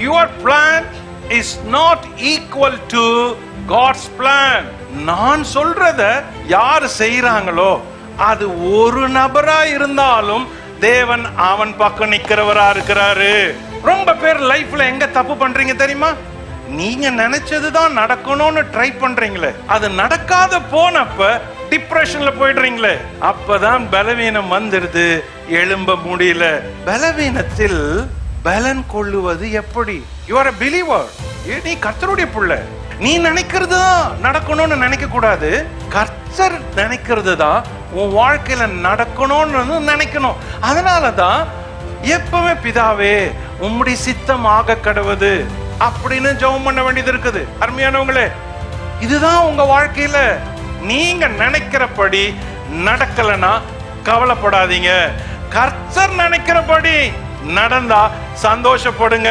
your plan is not equal to God's plan. நான் சொல்றத யார் செய்யறாங்களோ அது ஒரு நபரா இருந்தாலும் தேவன் அவன் பக்கம் நிக்கிறவரா இருக்கிறாரு. ரொம்ப பேர் லைஃப்ல எங்க தப்பு பண்றீங்க தெரியுமா? நீங்க நினைச்சதுதான் நடக்கணும்னு ட்ரை பண்றீங்களே, அது நடக்காத போனப்ப டிப்ரெஷன்ல போயிடுறீங்களே, அப்பதான் பலவீனம் வந்துடுது, எழும்ப முடியல. பலவீனத்தில் பலன் கொள்ளுவது எப்படி? You are a believer. நீ கர்த்தருடைய பிள்ளை. நீ நினைக்கிறது தான் நடக்கணும்னு நினைக்க கூடாது. கர்த்தர் நினைக்கிறது தான் உன் வாழ்க்கையில நடக்கணும்னு நினைக்கணும். அதனாலதான் எப்பவுமே பிதாவே உம்முடைய சித்தம் ஆக கடவுது அப்படின்னு ஜெபம் பண்ண வேண்டியது இருக்குது. அருமையானவங்களே, இதுதான் உங்க வாழ்க்கையில நீங்க நினைக்கிறபடி நடக்கலன்னா கவலைப்படாதீங்க. கர்த்தர் நினைக்கிறபடி நடந்தா சந்தோஷப்படுங்க.